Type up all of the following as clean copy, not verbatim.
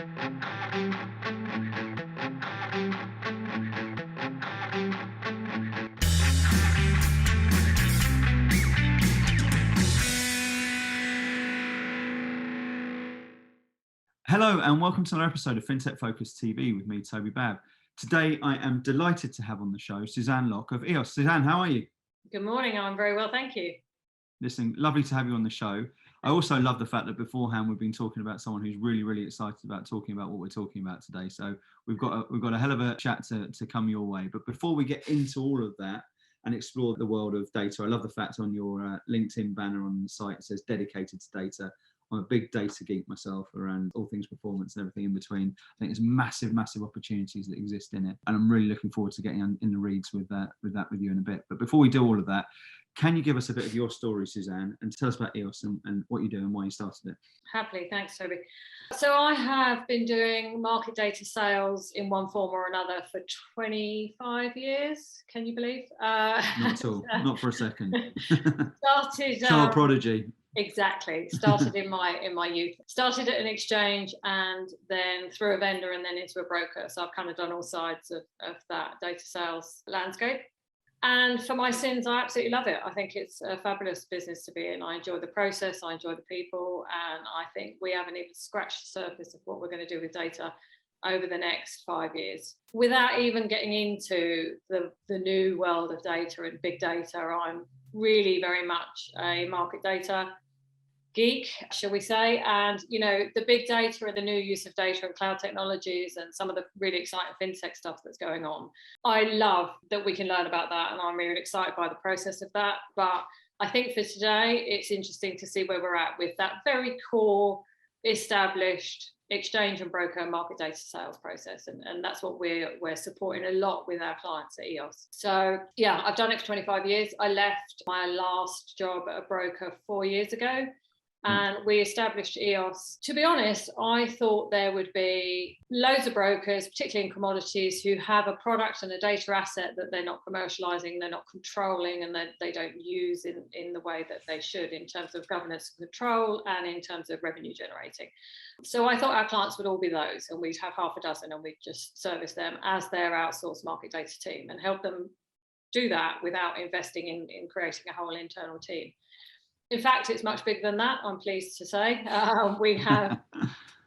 Hello and welcome to another episode of FinTech Focus TV with me, Toby. Today I am delighted to have on the show Suzanne Lock of EOSE. Suzanne, how are you? Good morning, I'm very well, thank you. Listen, lovely to have you on the show. I also love the fact that beforehand we've been talking about someone who's really excited about talking about what we're talking about today. So we've got a hell of a chat to come your way. But before we get into all of that and explore the world of data, I love the fact on your LinkedIn banner on the site it says dedicated to data. I'm a big data geek myself around all things performance and everything in between. I think there's massive opportunities that exist in it. And I'm really looking forward to getting in the reads with you in a bit. But before we do all of that, can you give us a bit of your story, Suzanne, and tell us about EOSE and what you do and why you started it? Happily, thanks, Toby. So I have been doing market data sales in one form or another for 25 years. Can you believe? Not at all. Not for a second. Started. Child prodigy. Exactly. Started in my youth. Started at an exchange and then through a vendor and then into a broker. So I've kind of done all sides of that data sales landscape. And for my sins, I absolutely love it. I think it's a fabulous business to be in. I enjoy the process, I enjoy the people, and I think we haven't even scratched the surface of what we're going to do with data over the next 5 years. Without even getting into the new world of data and big data, I'm really very much a market data geek, shall we say, and the big data and the new use of data and cloud technologies and some of the really exciting fintech stuff that's going on. I love that we can learn about that, and I'm really excited by the process of that. But I think for today, it's interesting to see where we're at with that very core established exchange and broker market data sales process, and that's what we're supporting a lot with our clients at EOSE. So yeah, I've done it for 25 years. I left my last job at a broker 4 years ago, and we established EOSE. To be honest, I thought there would be loads of brokers, particularly in commodities, who have a product and a data asset that they're not commercializing, they're not controlling, and they don't use in the way that they should in terms of governance and control and in terms of revenue generating. So I thought our clients would all be those, and we'd have half a dozen, and we'd just service them as their outsourced market data team and help them do that without investing in creating a whole internal team. In fact, it's much bigger than that, I'm pleased to say. We have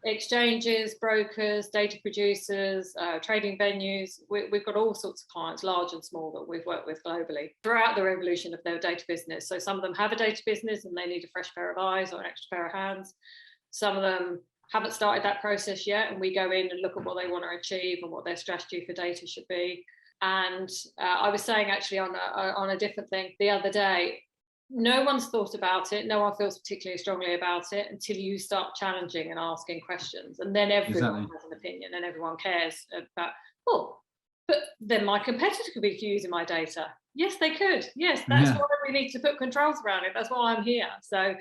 exchanges, brokers, data producers, trading venues. We've got all sorts of clients, large and small, that we've worked with globally throughout the evolution of their data business. So some of them have a data business and they need a fresh pair of eyes or an extra pair of hands. Some of them haven't started that process yet, and we go in and look at what they want to achieve and what their strategy for data should be. And I was saying actually on a different thing the other day, no one's thought about it, no one feels particularly strongly about it until you start challenging and asking questions, and then everyone has an opinion and everyone cares about, but then my competitor could be using my data. Yes, they could. Yes, that's why we need to put controls around it. That's why I'm here. So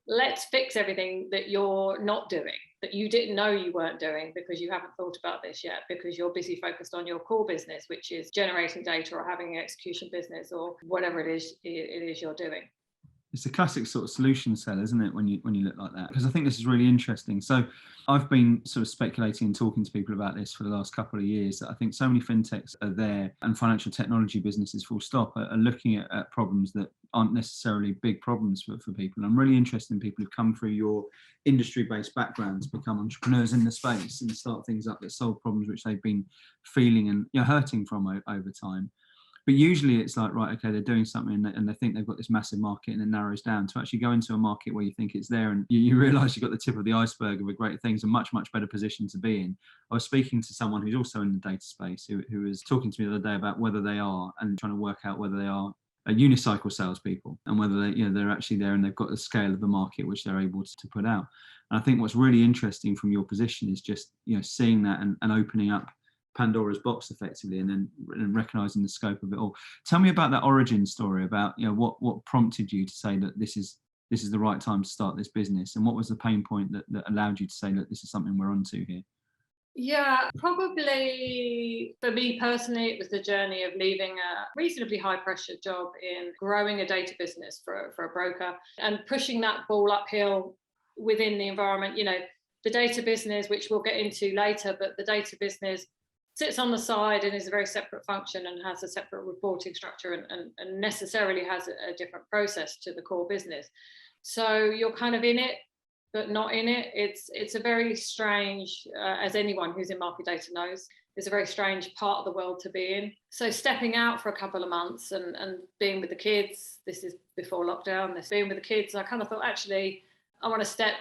let's fix everything that you're not doing, that you didn't know you weren't doing because you haven't thought about this yet, because you're busy focused on your core business, which is generating data or having an execution business or whatever it is you're doing. It's a classic sort of solution sell, isn't it, when you look like that? Because I think this is really interesting. So I've been sort of speculating and talking to people about this for the last couple of years. I think so many fintechs are there, and financial technology businesses full stop are looking at problems that aren't necessarily big problems for people. And I'm really interested in people who've come through your industry-based backgrounds, become entrepreneurs in the space and start things up that solve problems which they've been feeling and hurting from over time. But usually it's like, right, okay, they're doing something and they think they've got this massive market, and it narrows down to actually go into a market where you think it's there and you realise you've got the tip of the iceberg of a great things, a much better position to be in. I was speaking to someone who's also in the data space who was talking to me the other day about whether they are, and trying to work out whether they are a unicycle salespeople and whether they're actually there and they've got the scale of the market which they're able to put out. And I think what's really interesting from your position is just seeing that and opening up Pandora's box effectively, and then recognizing the scope of it all. Tell me about that origin story, about what prompted you to say that this is the right time to start this business, and what was the pain point that allowed you to say that this is something we're onto here? Yeah, probably for me personally, it was the journey of leaving a reasonably high pressure job in growing a data business for a broker and pushing that ball uphill within the environment. the data business, which we'll get into later, but the data business sits on the side and is a very separate function and has a separate reporting structure and necessarily has a different process to the core business. So you're kind of in it, but not in it. It's a very strange, as anyone who's in market data knows, it's a very strange part of the world to be in. So stepping out for a couple of months and being with the kids, this is before lockdown, being with the kids, I kind of thought, actually, I want to step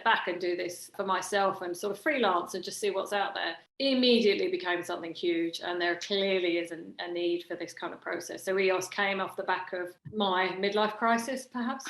back and do this for myself and sort of freelance and just see what's out there. Immediately became something huge, and there clearly is a need for this kind of process. So EOS came off the back of my midlife crisis, perhaps.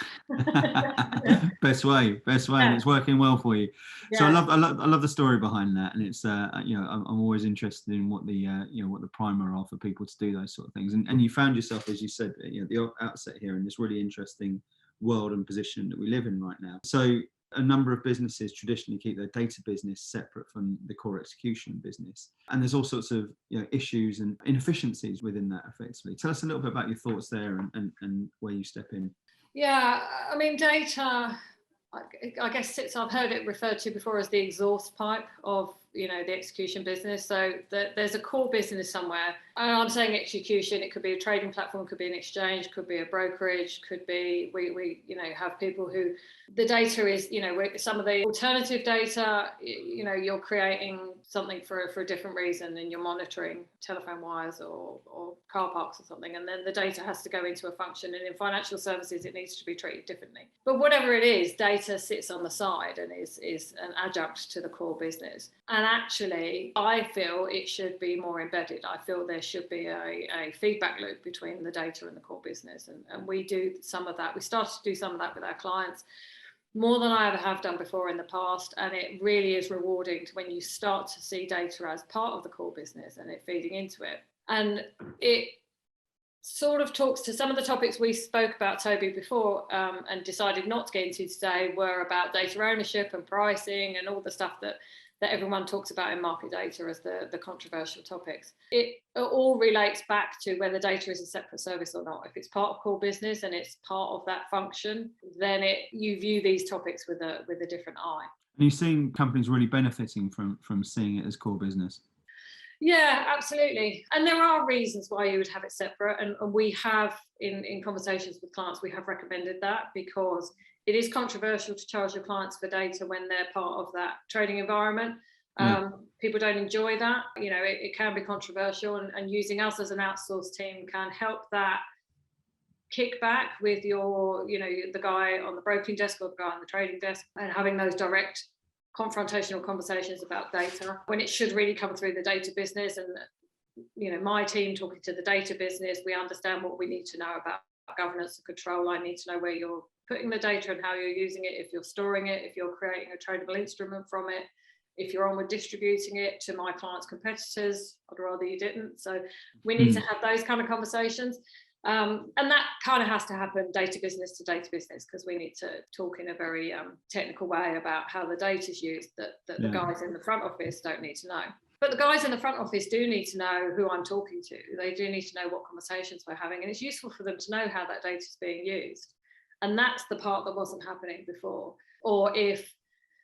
Best way, yeah. And it's working well for you. Yeah. So I love the story behind that, and it's I'm always interested in what the what the primer are for people to do those sort of things. And you found yourself, as you said, at the outset here, in this really interesting world and position that we live in right now. So a number of businesses traditionally keep their data business separate from the core execution business, and there's all sorts of issues and inefficiencies within that effectively. Tell us a little bit about your thoughts there and where you step in. Yeah, I mean, data, I guess I've heard it referred to before as the exhaust pipe of the execution business. So there's a core business somewhere. And I'm saying execution, it could be a trading platform, could be an exchange, could be a brokerage, could be we have people who the data is some of the alternative data, you're creating something for a different reason, and you're monitoring telephone wires or car parks or something, and then the data has to go into a function, and in financial services it needs to be treated differently. But whatever it is, data sits on the side and is an adjunct to the core business. And actually, I feel it should be more embedded. I feel there should be a feedback loop between the data and the core business. And we do some of that. We started to do some of that with our clients, more than I ever have done before in the past. And it really is rewarding when you start to see data as part of the core business and it feeding into it. And it sort of talks to some of the topics we spoke about, Toby, before and decided not to get into today were about data ownership and pricing and all the stuff that everyone talks about in market data as the controversial topics. It all relates back to whether data is a separate service or not. If it's part of core business and it's part of that function, then you view these topics with a different eye. And you've seen companies really benefiting from seeing it as core business. Yeah, absolutely. And there are reasons why you would have it separate. And we have, in conversations with clients, we have recommended that because it is controversial to charge your clients for data when they're part of that trading environment. People don't enjoy that. It can be controversial, and using us as an outsourced team can help that kickback with the guy on the broking desk or the guy on the trading desk, and having those direct confrontational conversations about data when it should really come through the data business. And my team talking to the data business, we understand what we need to know about governance and control. I need to know where you're putting the data and how you're using it, if you're storing it, if you're creating a tradable instrument from it, if you're onward distributing it to my clients' competitors. I'd rather you didn't. So we need to have those kind of conversations. And that kind of has to happen data business to data business, because we need to talk in a very technical way about how the data is used that the guys in the front office don't need to know. But the guys in the front office do need to know who I'm talking to. They do need to know what conversations we're having, and it's useful for them to know how that data is being used. And that's the part that wasn't happening before. Or if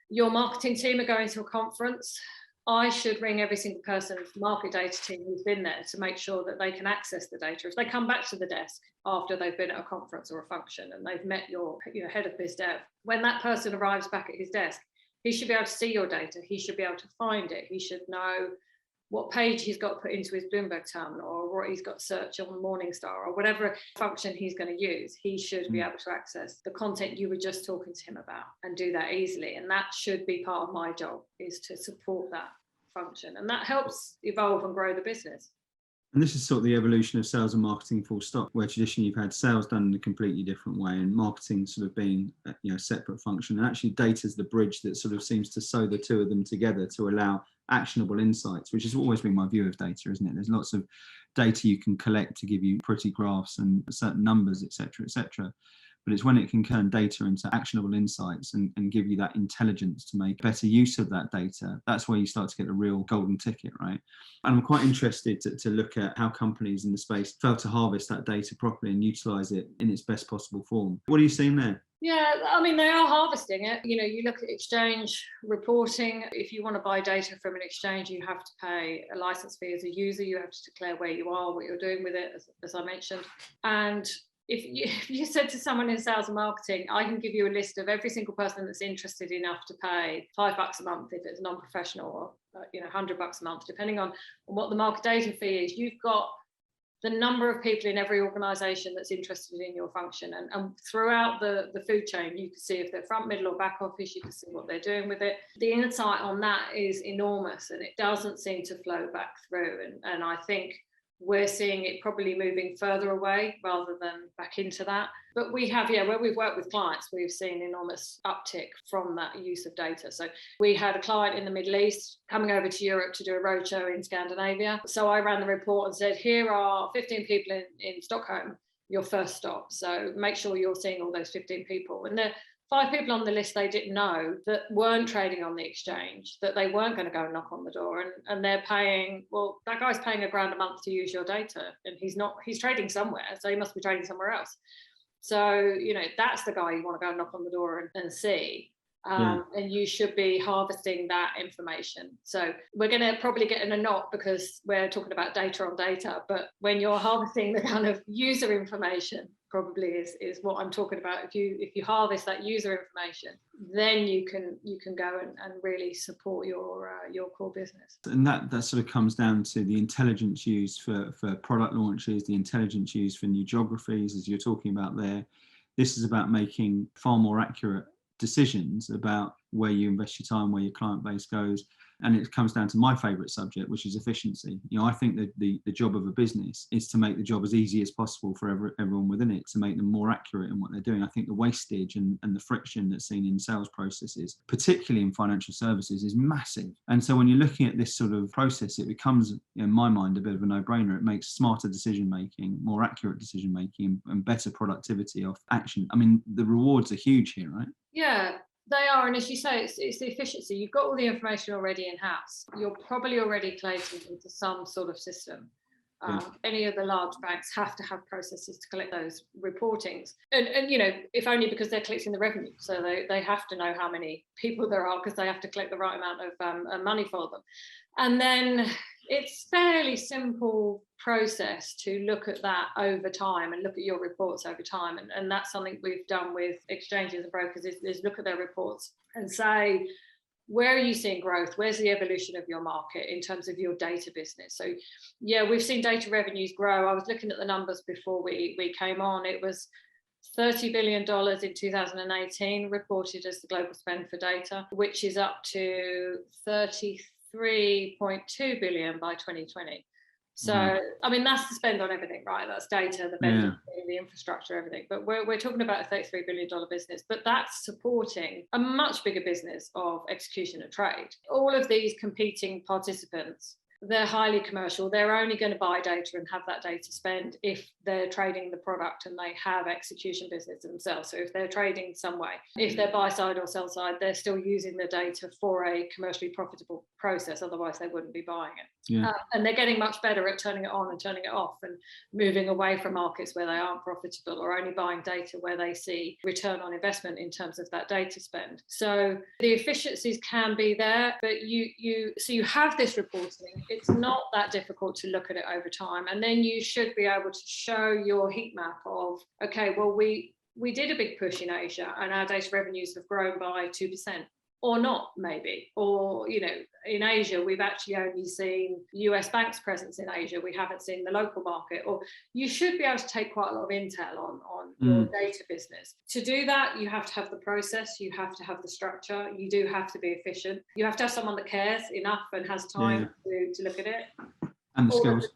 your marketing team are going to a conference, I should ring every single person's market data team who's been there to make sure that they can access the data. If they come back to the desk after they've been at a conference or a function and they've met your head of biz dev, when that person arrives back at his desk, he should be able to see your data. He should be able to find it. He should know what page he's got put into his Bloomberg terminal, or what he's got search on Morningstar, or whatever function he's going to use. He should be able to access the content you were just talking to him about and do that easily. And that should be part of my job, is to support that function. And that helps evolve and grow the business. And this is sort of the evolution of sales and marketing full stop, where traditionally you've had sales done in a completely different way and marketing sort of being a separate function. And actually data is the bridge that sort of seems to sew the two of them together to allow actionable insights, which has always been my view of data, isn't it? There's lots of data you can collect to give you pretty graphs and certain numbers, etc., etc. But it's when it can turn data into actionable insights and give you that intelligence to make better use of that data. That's where you start to get the real golden ticket, right? And I'm quite interested to look at how companies in the space fail to harvest that data properly and utilize it in its best possible form. What are you seeing there? Yeah, I mean, they are harvesting it. You know, you look at exchange reporting. If you want to buy data from an exchange, you have to pay a license fee as a user. You have to declare where you are, what you're doing with it, as I mentioned. And if you said to someone in sales and marketing, I can give you a list of every single person that's interested enough to pay $5 a month if it's non-professional, or $100 a month, depending on what the market data fee is, you've got the number of people in every organization that's interested in your function. And throughout the food chain, you can see if they're front, middle, or back office, you can see what they're doing with it. The insight on that is enormous, and it doesn't seem to flow back through. And I think we're seeing it probably moving further away rather than back into that. But we have, where we've worked with clients, we've seen enormous uptick from that use of data. So we had a client in the Middle East coming over to Europe to do a roadshow in Scandinavia. So I ran the report and said, here are 15 people in Stockholm, your first stop. So make sure you're seeing all those 15 people. And there 5 people on the list they didn't know that weren't trading on the exchange, that they weren't going to go and knock on the door, and they're paying, well, that guy's paying $1,000 a month to use your data, and he's trading somewhere, so he must be trading somewhere else. So, that's the guy you want to go and knock on the door and see. And you should be harvesting that information. So we're going to probably get in a knot because we're talking about data on data, but when you're harvesting the kind of user information, probably is what I'm talking about. If you harvest that user information, then you can go and really support your core business. And that sort of comes down to the intelligence used for product launches, the intelligence used for new geographies, as you're talking about there. This is about making far more accurate decisions about where you invest your time, where your client base goes. And it comes down to my favorite subject, which is efficiency. I think that the job of a business is to make the job as easy as possible for everyone within it, to make them more accurate in what they're doing. I think the wastage and the friction that's seen in sales processes, particularly in financial services, is massive. And so when you're looking at this sort of process, it becomes, in my mind, a bit of a no-brainer. It makes smarter decision-making, more accurate decision-making, and better productivity off action. I mean, the rewards are huge here, right? Yeah. They are, and as you say, it's the efficiency. You've got all the information already in-house. You're probably already collating into some sort of system. Any of the large banks have to have processes to collect those reportings. And if only because they're collecting the revenue. So they have to know how many people there are because they have to collect the right amount of money for them. And then it's fairly simple process to look at that over time and look at your reports over time. And that's something we've done with exchanges and brokers is look at their reports and say, where are you seeing growth? Where's the evolution of your market in terms of your data business? So we've seen data revenues grow. I was looking at the numbers before we came on. It was $30 billion in 2018 reported as the global spend for data, which is up to 33.2 billion by 2020. So, I mean, that's the spend on everything, right? That's data, the vendor, the infrastructure, everything. But we're talking about a $33 billion business, but that's supporting a much bigger business of execution and trade. All of these competing participants, they're highly commercial. They're only going to buy data and have that data spend if they're trading the product and they have execution business themselves. So if they're trading some way, if they're buy side or sell side, they're still using the data for a commercially profitable process. Otherwise, they wouldn't be buying it. And they're getting much better at turning it on and turning it off and moving away from markets where they aren't profitable or only buying data where they see return on investment in terms of that data spend. So the efficiencies can be there, but you have this reporting. It's not that difficult to look at it over time. And then you should be able to show your heat map of, okay, well, we did a big push in Asia and our data revenues have grown by 2%. Or not, maybe. Or, in Asia, we've actually only seen US banks' presence in Asia. We haven't seen the local market. Or you should be able to take quite a lot of intel on your data business. To do that, you have to have the process. You have to have the structure. You do have to be efficient. You have to have someone that cares enough and has time to look at it. And the skills.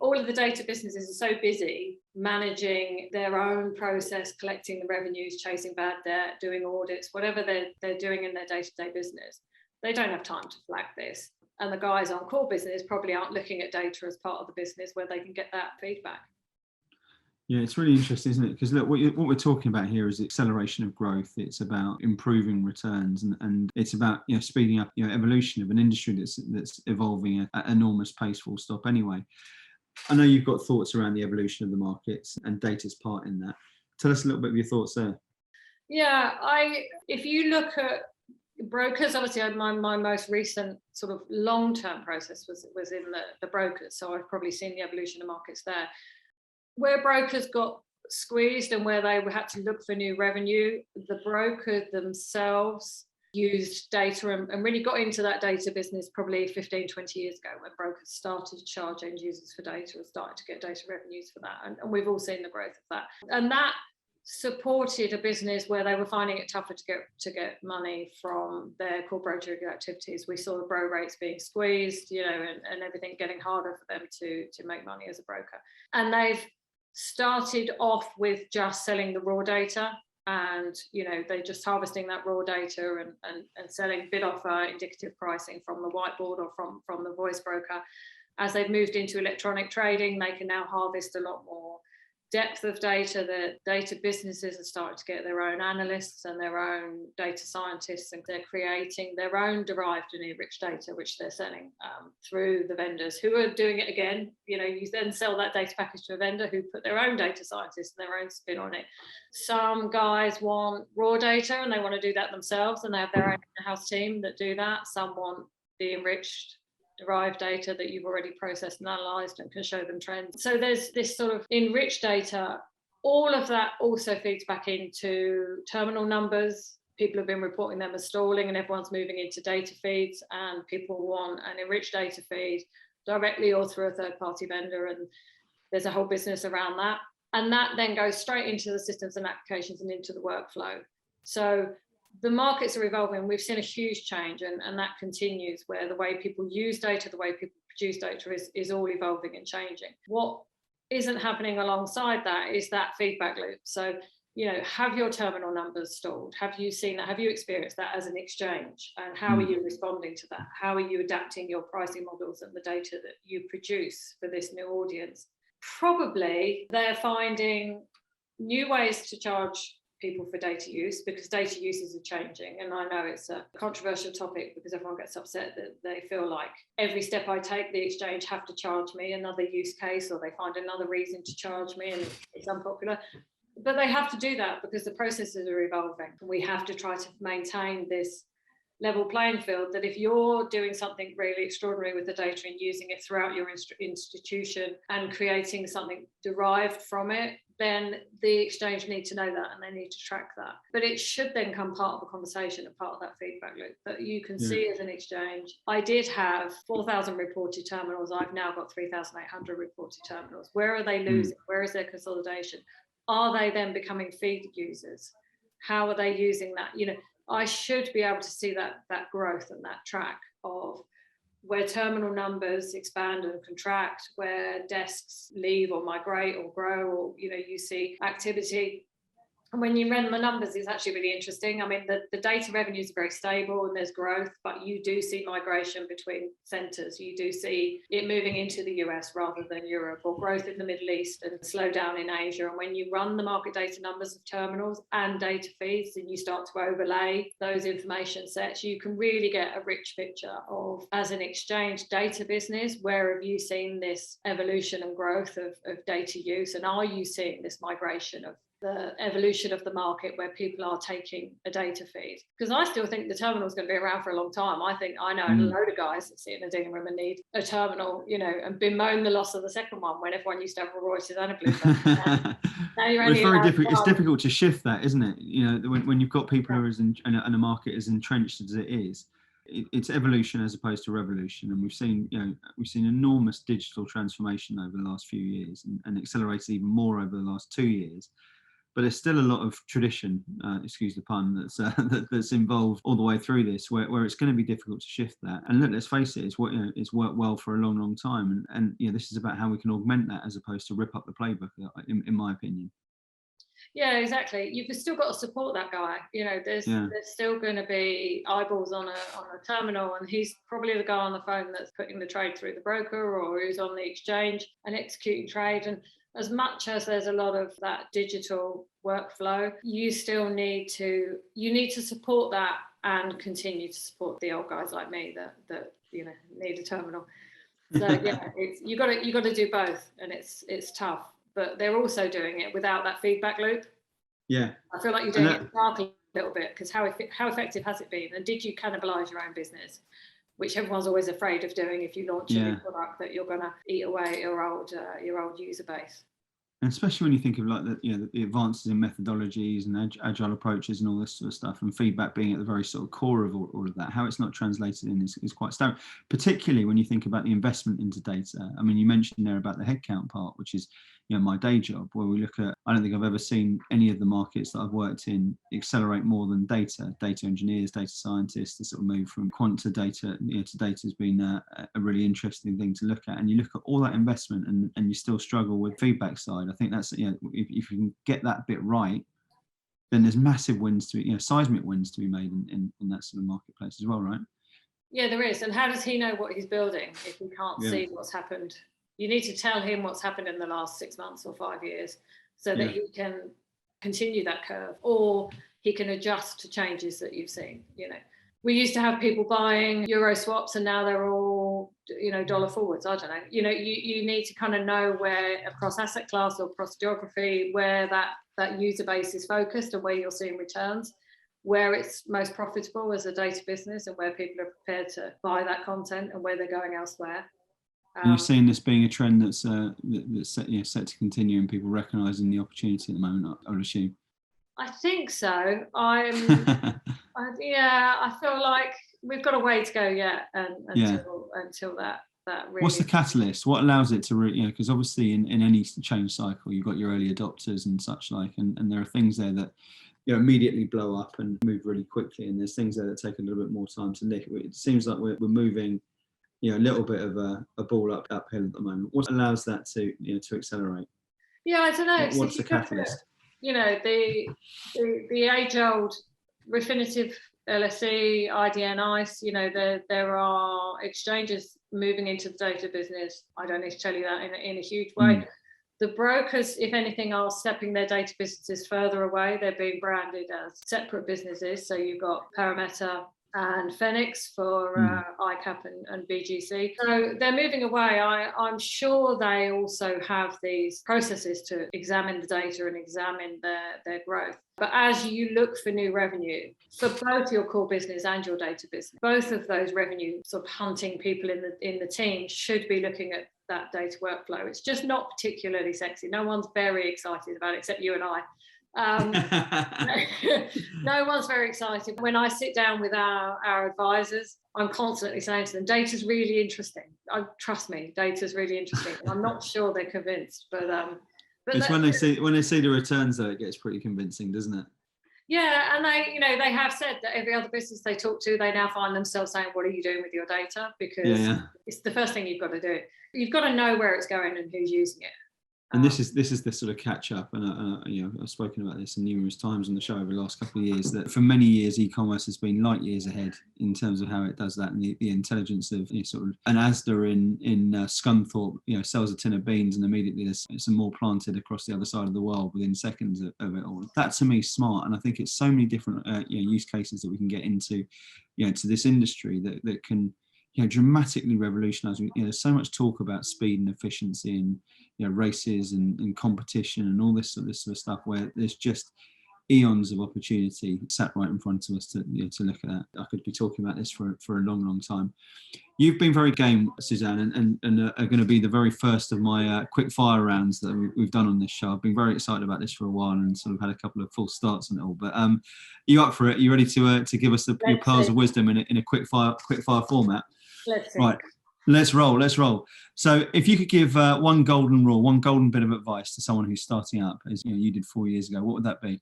All of the data businesses are so busy managing their own process, collecting the revenues, chasing bad debt, doing audits, whatever they're doing in their day-to-day business. They don't have time to flag this. And the guys on core business probably aren't looking at data as part of the business where they can get that feedback. Yeah, it's really interesting, isn't it? Because look, what we're talking about here is acceleration of growth. It's about improving returns, and it's about speeding up evolution of an industry that's evolving at an enormous pace. Full stop. Anyway, I know you've got thoughts around the evolution of the markets and data's part in that. Tell us a little bit of your thoughts there. Yeah, if you look at brokers, obviously my most recent sort of long-term process was in the brokers. So I've probably seen the evolution of markets there. Where brokers got squeezed and where they had to look for new revenue, the brokers themselves used data and really got into that data business probably 15, 20 years ago, when brokers started to charge end users for data and started to get data revenues for that. And we've all seen the growth of that. And that supported a business where they were finding it tougher to get money from their core brokerage activities. We saw the bro rates being squeezed, and everything getting harder for them to make money as a broker. And they've started off with just selling the raw data, and they're just harvesting that raw data and selling bid offer indicative pricing from the whiteboard or from the voice broker. As they've moved into electronic trading, they can now harvest a lot more depth of data. The data businesses are starting to get their own analysts and their own data scientists, and they're creating their own derived and enriched data, which they're selling through the vendors who are doing it again. You then sell that data package to a vendor who put their own data scientists and their own spin on it. Some guys want raw data and they want to do that themselves, and they have their own in-house team that do that. Some want the enriched derived data that you've already processed and analysed and can show them trends. So there's this sort of enriched data. All of that also feeds back into terminal numbers. People have been reporting them as stalling, and everyone's moving into data feeds, and people want an enriched data feed directly or through a third-party vendor, and there's a whole business around that. And that then goes straight into the systems and applications and into the workflow. So the markets are evolving. We've seen a huge change, and that continues, where the way people use data, the way people produce data is all evolving and changing. What isn't happening alongside that is that feedback loop. So, have your terminal numbers stalled? Have you seen that? Have you experienced that as an exchange? And how are you responding to that? How are you adapting your pricing models and the data that you produce for this new audience? Probably they're finding new ways to charge people for data use, because data uses are changing. And I know it's a controversial topic because everyone gets upset that they feel like every step I take, the exchange have to charge me another use case, or they find another reason to charge me, and it's unpopular. But they have to do that because the processes are evolving. We have to try to maintain this level playing field, that if you're doing something really extraordinary with the data and using it throughout your institution and creating something derived from it, then the exchange need to know that, and they need to track that. But it should then come part of the conversation and part of that feedback loop that you can see as an exchange. I did have 4,000 reported terminals. I've now got 3,800 reported terminals. Where are they losing? Where is their consolidation? Are they then becoming feed users? How are they using that? I should be able to see that growth and that track of where terminal numbers expand and contract, where desks leave or migrate or grow, or you see activity. And when you run the numbers, it's actually really interesting. I mean, the data revenues are very stable and there's growth, but you do see migration between centres. You do see it moving into the US rather than Europe, or growth in the Middle East and slow down in Asia. And when you run the market data numbers of terminals and data feeds, and you start to overlay those information sets, you can really get a rich picture of, as an exchange data business, where have you seen this evolution and growth of data use? And are you seeing this migration of the evolution of the market where people are taking a data feed? Because I still think the terminal is going to be around for a long time. I know a load of guys that sit in a dealing room and need a terminal, and bemoan the loss of the second one when everyone used to have a Reuters and a Bloomberg. It's very difficult. It's difficult to shift that, isn't it? When you've got people who are and a market as entrenched as it is. It's evolution as opposed to revolution, and we've seen enormous digital transformation over the last few years, and accelerated even more over the last 2 years. But there's still a lot of tradition, excuse the pun, that's involved all the way through this, where it's going to be difficult to shift that. And look, let's face it, it's worked well for a long, long time. And this is about how we can augment that as opposed to rip up the playbook, in my opinion. Yeah, exactly. You've still got to support that guy. There's still going to be eyeballs on a terminal, and he's probably the guy on the phone that's putting the trade through the broker, or who's on the exchange and executing trade. And as much as there's a lot of that digital workflow, you still need to support that and continue to support the old guys like me that need a terminal. So you got to do both, and it's tough. But they're also doing it without that feedback loop. Yeah. I feel like you're doing it dark a little bit, because how effective has it been? And did you cannibalise your own business? Which everyone's always afraid of doing if you launch a new product, that you're going to eat away at your old user base. And especially when you think of like the advances in methodologies and agile approaches and all this sort of stuff, and feedback being at the very sort of core of all of that, how it's not translated in is quite staggering, particularly when you think about the investment into data. I mean, you mentioned there about the headcount part, which is, my day job, where we look at, I don't think I've ever seen any of the markets that I've worked in accelerate more than data engineers, data scientists, to sort of move from quant to data, to data has been a really interesting thing to look at. And you look at all that investment and you still struggle with feedback side. I think that's, if you can get that bit right, then there's massive wins to, seismic wins to be made in that sort of marketplace as well, right? Yeah, there is. And how does he know what he's building if he can't see what's happened? You need to tell him what's happened in the last 6 months or 5 years, so that he can continue that curve, or he can adjust to changes that you've seen. We used to have people buying euro swaps, and now they're all, dollar forwards. I don't know. You need to kind of know where across asset class or across geography, where that user base is focused and where you're seeing returns, where it's most profitable as a data business, and where people are prepared to buy that content and where they're going elsewhere. You're seeing this being a trend that's set to continue, and people recognising the opportunity at the moment, I would assume. I think so. I feel like we've got a way to go yet, until that really. What's the catalyst? What allows it to because obviously in any change cycle, you've got your early adopters and such like, and there are things there that immediately blow up and move really quickly, and there's things there that take a little bit more time to lick. It seems like we're moving a little bit of a ball uphill at the moment. What allows that to accelerate? Yeah, I don't know. What's the catalyst? The age-old Refinitiv, LSE, IDN, ICE. There are exchanges moving into the data business. I don't need to tell you that in a huge way. The brokers, if anything, are stepping their data businesses further away. They're being branded as separate businesses. So you've got Parameta and Phoenix for ICAP and BGC. So they're moving away. I'm sure they also have these processes to examine the data and examine their growth. But as you look for new revenue for both your core business and your data business, both of those revenue sort of hunting people in the team should be looking at that data workflow. It's just not particularly sexy. No one's very excited about it except you and I. No one's very excited. When I sit down with our advisors, I'm constantly saying to them, data's really interesting. Trust me, data's really interesting. I'm not sure they're convinced, but it's when they see the returns though, it gets pretty convincing, doesn't it? Yeah, and they have said that every other business they talk to, they now find themselves saying, what are you doing with your data? Because it's the first thing you've got to do. You've got to know where it's going and who's using it. And this is the sort of catch up, and I've spoken about this numerous times on the show over the last couple of years, that for many years e-commerce has been light years ahead in terms of how it does that, and the intelligence of sort of an Asda in Scunthorpe sells a tin of beans and immediately there's some more planted across the other side of the world within seconds of it all. That to me is smart, and I think it's so many different use cases that we can get into to this industry that can dramatically revolutionise. There's so much talk about speed and efficiency and races and competition and all this sort of stuff, where there's just eons of opportunity sat right in front of us to look at that. I could be talking about this for a long time. You've been very game, Suzanne, and are going to be the very first of my quick fire rounds that we've done on this show. I've been very excited about this for a while and sort of had a couple of false starts on it all. But are you up for it? Are you ready to give us your pearls of wisdom in a quick fire format? Let's see. Right. Let's roll. So if you could give one golden rule, one golden bit of advice to someone who's starting up, as you did 4 years ago, what would that be?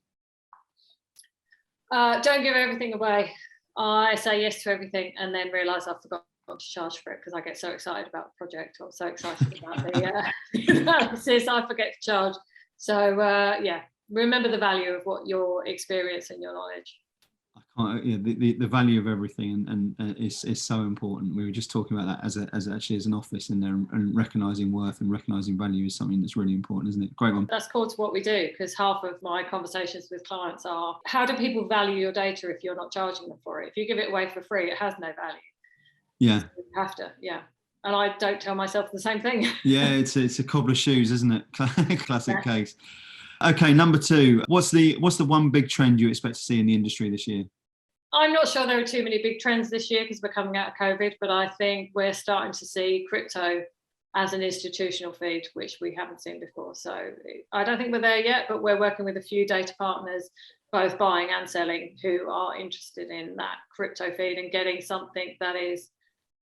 Don't give everything away. I say yes to everything and then realise I've forgotten to charge for it because I get so excited about the project or so excited about the analysis, I forget to charge. So remember the value of what your experience and your knowledge. The value of everything and is so important. We were just talking about that as an office in there, and recognising worth and recognising value is something that's really important, isn't it? Great one. That's core to what we do, because half of my conversations with clients are, how do people value your data if you're not charging them for it? If you give it away for free, it has no value. Yeah. So you have to, and I don't tell myself the same thing. Yeah, it's a cobbler's shoes, isn't it? Classic case. Okay, number 2. What's the one big trend you expect to see in the industry this year? I'm not sure there are too many big trends this year because we're coming out of COVID, but I think we're starting to see crypto as an institutional feed, which we haven't seen before. So I don't think we're there yet, but we're working with a few data partners, both buying and selling, who are interested in that crypto feed and getting something that is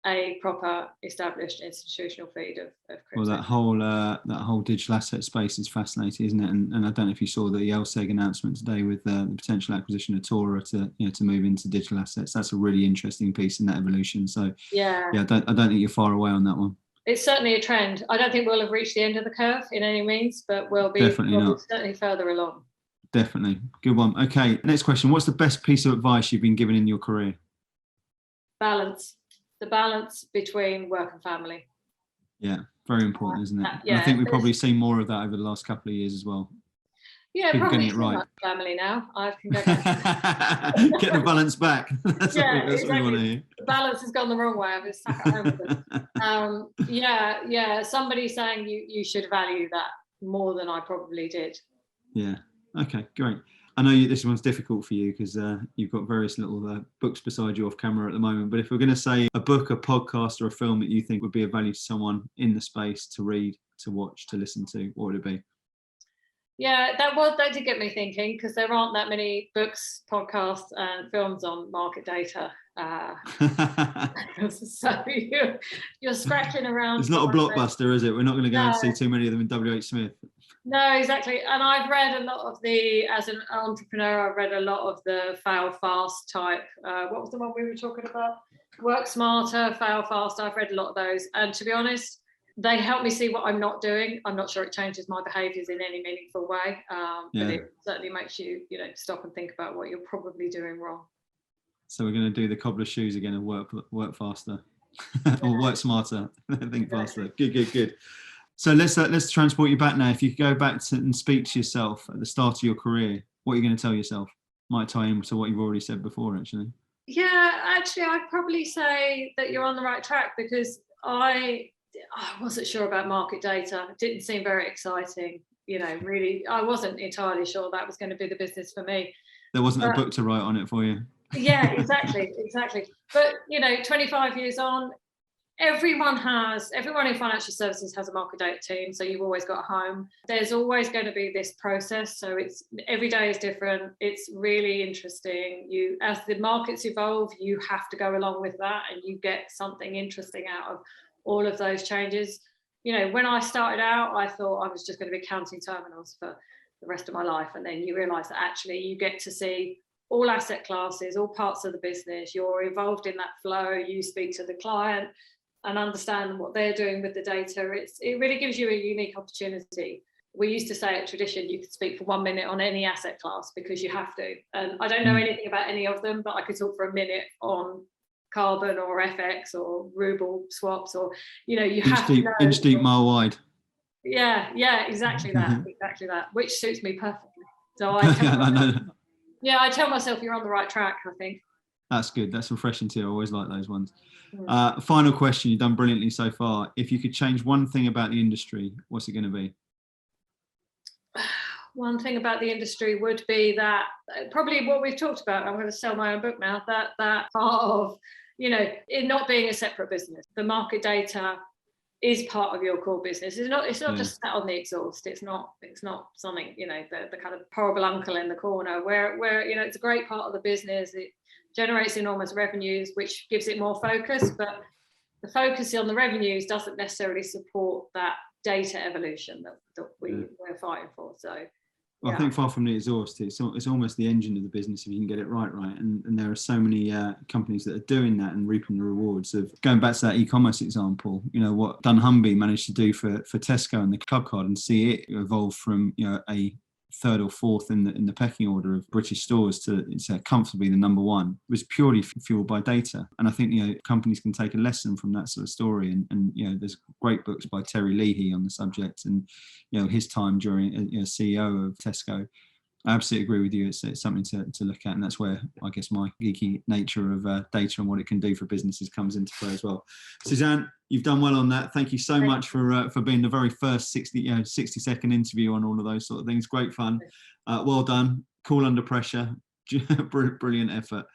a proper established institutional feed of crypto. Well, that whole digital asset space is fascinating, isn't it? And I don't know if you saw the EOSE announcement today with the potential acquisition of Tora to move into digital assets. That's a really interesting piece in that evolution. So yeah, I don't think you're far away on that one. It's certainly a trend. I don't think we'll have reached the end of the curve in any means, but we'll be certainly further along. Definitely. Good one. Okay, next question. What's the best piece of advice you've been given in your career? Balance. The balance between work and family. Yeah, very important, isn't it? Yeah, and I think we've probably seen more of that over the last couple of years as well. Yeah, people probably getting it right. Family now. I can go back. Get the balance back. That's what we want to hear. The balance has gone the wrong way. I've been stuck at home with it. Yeah. Somebody saying you should value that more than I probably did. Yeah. Okay, great. I know this one's difficult for you because you've got various little books beside you off camera at the moment. But if we're going to say a book, a podcast, or a film that you think would be of value to someone in the space to read, to watch, to listen to, what would it be? Yeah, that did get me thinking because there aren't that many books, podcasts, and films on market data. So you're scratching around. It's not a blockbuster, is it? We're not going to go and see too many of them in WH Smith. No, exactly. And I've read a lot of as an entrepreneur, I've read a lot of the fail fast type. What was the one we were talking about? Work smarter, fail fast. I've read a lot of those. And to be honest, they help me see what I'm not doing. I'm not sure it changes my behaviours in any meaningful way, but it certainly makes you, stop and think about what you're probably doing wrong. So we're going to do the cobbler's shoes again and work faster, or work smarter, think faster. Good. So let's transport you back now. If you could go back and speak to yourself at the start of your career, what are you going to tell yourself? Might tie in to what you've already said before, actually. Yeah, actually, I'd probably say that you're on the right track because I wasn't sure about market data. It didn't seem very exciting. Really, I wasn't entirely sure that was going to be the business for me. There wasn't a book to write on it for you. Yeah, exactly. But 25 years on, everyone in financial services has a market data team, so you've always got a home. There's always going to be this process, so it's every day is different. It's really interesting. As the markets evolve, you have to go along with that, and you get something interesting out of all of those changes. When I started out, I thought I was just going to be counting terminals for the rest of my life, and then you realise that actually you get to see all asset classes, all parts of the business. You're involved in that flow. You speak to the client and understand what they're doing with the data. It really gives you a unique opportunity. We used to say at Tradition, you could speak for 1 minute on any asset class because you have to. And I don't know anything about any of them, but I could talk for a minute on carbon or FX or ruble swaps, or you have to know. Inch deep, mile wide. Yeah, exactly that, which suits me perfectly. So I tell myself you're on the right track, I think. That's good. That's refreshing too. I always like those ones. Final question. You've done brilliantly so far. If you could change one thing about the industry, what's it going to be? One thing about the industry would be that probably what we've talked about. I'm going to sell my own book now. That part of it not being a separate business. The market data is part of your core business. It's not just sat on the exhaust. It's not something the kind of horrible uncle in the corner where it's a great part of the business. It generates enormous revenues, which gives it more focus, but the focus on the revenues doesn't necessarily support that data evolution that we're fighting for. So Well, I think far from the exhaust, it's almost the engine of the business if you can get it right. And there are so many companies that are doing that and reaping the rewards of going back to that e-commerce example. What dunnhumby managed to do for Tesco and the club card, and see it evolve from a third or fourth in the pecking order of British stores to comfortably the number one, was purely fueled by data. And I think companies can take a lesson from that sort of story. And there's great books by Terry Leahy on the subject, and his time during CEO of Tesco. I absolutely agree with you. It's something to look at, and that's where I guess my geeky nature of data and what it can do for businesses comes into play as well. Suzanne, you've done well on that. Thank you so much for being the very first 60-second interview on all of those sort of things. Great fun. Well done. Cool under pressure. Brilliant effort.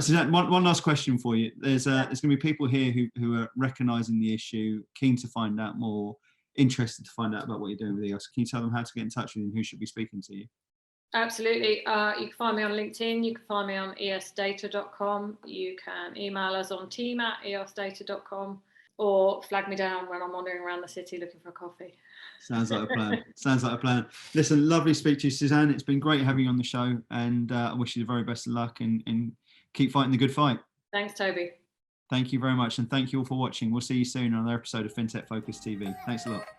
Suzanne, one last question for you. There's going to be people here who are recognising the issue, keen to find out more, interested to find out about what you're doing with EOSE. Can you tell them how to get in touch with you and who should be speaking to you? Absolutely. You can find me on LinkedIn. You can find me on eosdata.com. You can email us on team@eosdata.com or flag me down when I'm wandering around the city looking for a coffee. Sounds like a plan. Sounds like a plan. Listen, lovely to speak to you, Suzanne. It's been great having you on the show, and I wish you the very best of luck and keep fighting the good fight. Thanks, Toby. Thank you very much, and thank you all for watching. We'll see you soon on another episode of FinTech Focus TV. Thanks a lot.